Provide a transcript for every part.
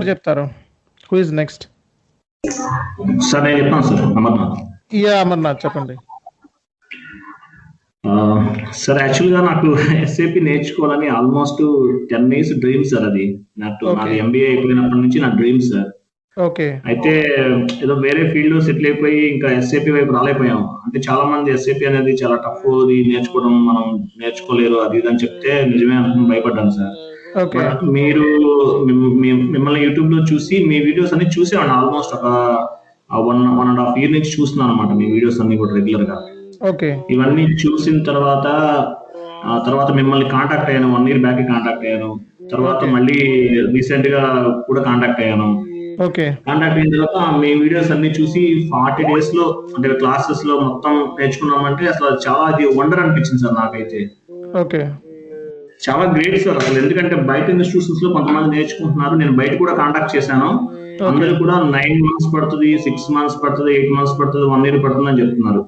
చెప్తారు. Who is next? Sir నేను చెప్తాను సార్. అమర్నాథ్. అమర్నాథ్ చెప్పండి. సార్ యాక్చువల్గా నాకు ఎస్ఏపి నేర్చుకోవాలని ఆల్మోస్ట్ 10 years డ్రీమ్ సార్. అది నాది ఎంబీఏ అయిపోయినప్పటి నుంచి నా డ్రీమ్ సార్. ఓకే. అయితే ఏదో వేరే ఫీల్డ్ లో సెటిల్ అయిపోయి ఇంకా ఎస్ఏపి వైపు రాలేకపోయాం. అంటే చాలా మంది ఎస్ఏపి అనేది చాలా టఫ్, అది నేర్చుకోవడం మనం నేర్చుకోలేరు అది ఇది అని చెప్తే నిజమే అనుకుని భయపడ్డాను సార్. బట్ మీరు మిమ్మల్ని యూట్యూబ్ లో చూసి మీ వీడియోస్ అన్ని చూసేవాడిని. ఆల్మోస్ట్ ఒక 1.5 year నుంచి చూస్తున్నాను అనమాట మీ వీడియోస్ అన్ని కూడా రెగ్యులర్ గా. ఇవన్నీ చూసిన తర్వాత మిమ్మల్ని కాంటాక్ట్ అయ్యాను. 1 year బ్యాక్ కాంటాక్ట్ అయ్యాను. తర్వాత మళ్ళీ రీసెంట్ గా కూడా కాంటాక్ట్ అయ్యాను. కాంటాక్ట్ అయిన తర్వాత మీ వీడియోస్ అన్ని చూసి 40 days లో అంటే క్లాసెస్ లో మొత్తం నేర్చుకున్నామంటే అసలు చాలా అది వండర్ అనిపించింది సార్ నాకైతే. చాలా గ్రేట్ సార్ అసలు. ఎందుకంటే బయట ఇన్స్టిట్యూషన్స్ లో కొంతమంది నేర్చుకుంటున్నారు. నేను బయట కూడా కాంటాక్ట్ చేశాను. అందరూ కూడా 9 months పడుతుంది, 6 months పడుతుంది, 8 months పడుతుంది, 1 year పడుతుంది అని చెప్తున్నారు.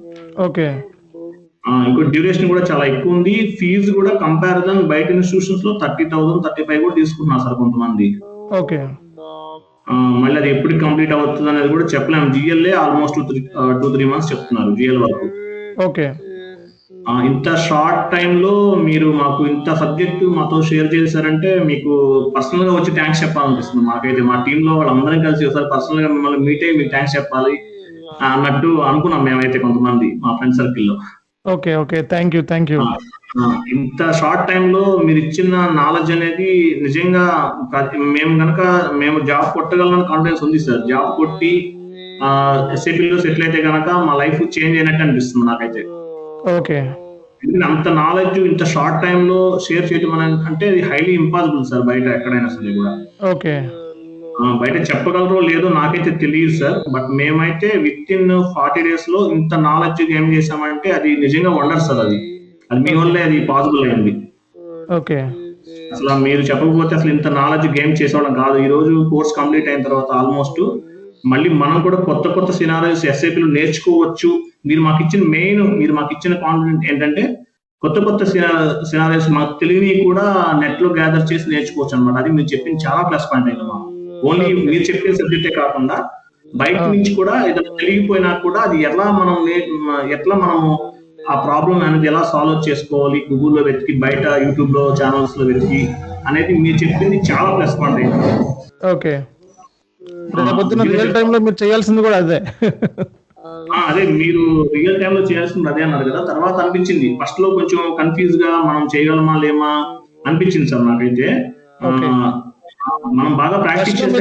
ఇంకో డ్యూరేషన్ కూడా చాలా ఎక్కువ ఉంది. ఫీజు కూడా కంపారిజన్ బయట ఇన్స్టిట్యూషన్స్ లో 30,000, 35 కూడా తీసుకుంటున్నారు సార్ కొంతమంది. మళ్ళీ అది ఎప్పుడు కంప్లీట్ అవుతుంది అనేది కూడా చెప్పలేము. జిఎల్ఏ ఆల్మోస్ట్ 2-3 months చెప్తున్నారు జిఎల్ వరకు. ఇంత షార్ట్ టైమ్ లో మీరు మాకు ఇంత సబ్జెక్ట్ మాతో షేర్ చేశారంటే మీకు పర్సనల్ గా వచ్చి థ్యాంక్స్ చెప్పాలనిపిస్తుంది. మాకైతే మా టీమ్ లో వాళ్ళందరం కలిసి ఒకసారి పర్సనల్ గా మిమ్మల్ని మీట్ అయ్యి మీకు థ్యాంక్స్ చెప్పాలి అన్నట్టు అనుకున్నాం మేమైతే కొంతమంది మా ఫ్రెండ్ సర్కిల్ లో. Thank you. ఇంత షార్ట్ టైమ్ లో మీరు ఇచ్చిన నాలెడ్జ్ అనేది నిజంగా మేము జాబ్ కొట్టగలమని కాన్ఫిడెన్స్ ఉంది సార్. జాబ్ కొట్టి ఎస్ఏపీ లో సెటిల్ అయితే కనుక మా లైఫ్ చేంజ్ అయినట్టు అనిపిస్తుంది నాకైతే. అంత నాలెడ్జ్ ఇంత షార్ట్ టైమ్ లో షేర్ చేయడం అంటే ఇది హైలీ ఇంపాసిబుల్ సార్ బయట ఎక్కడైనా సరే కూడా. బయట చెప్పగలరో లేదో నాకైతే తెలియదు సార్. బట్ మేమైతే విత్ ఇన్ 40 days లో ఇంత నాలెడ్జ్ గెయిన్ చేసామంటే అది నిజంగా వండర్ సార్. అది మీ వల్లే అది పాసిబుల్ అయింది. అసలు మీరు చెప్పకపోతే అసలు ఇంత నాలెడ్జ్ గెయిన్ చేసేవాళ్ళం కాదు. ఈ రోజు కోర్స్ కంప్లీట్ అయిన తర్వాత ఆల్మోస్ట్ మళ్ళీ మనం కూడా కొత్త సినారియోస్ ఎస్ఐపీలు నేర్చుకోవచ్చు. మీరు మాకు ఇచ్చిన కాన్ఫిడెంట్ ఏంటంటే కొత్త సినారియోస్ మాకు తెలియని కూడా నెట్ లో గ్యాదర్ చేసి నేర్చుకోవచ్చు అనమాట. అది మీరు చెప్పింది చాలా ప్లస్ పాయింట్ అయింది మాకు. ఓన్లీ మీరు చెప్పిన సబ్జెక్టే కాకుండా బయట నుంచి కూడా ఏదైనా తెలియకపోయినా కూడా అది ఎట్లా మనము ఆ ప్రాబ్లం అనేది ఎలా సాల్వ్ చేసుకోవాలి, గూగుల్లో వెతికి బయట యూట్యూబ్ లో ఛానల్స్ లో వెతికి అనేది మీరు చెప్పింది చాలా ప్లస్ పాయింట్ అయింది. రియల్ టైమ్ లో మీరు చేయాల్సింది కూడా అదే. అదే మీరు రియల్ టైమ్ లో చేయాల్సింది అదే అన్నారు కదా. తర్వాత అనిపించింది ఫస్ట్ లో కొంచెం కన్ఫ్యూజ్ గా మనం చేయగలమా లేమా అనిపించింది సార్ నాకైతే. మనం బాగా ప్రాక్టీస్ చేస్తే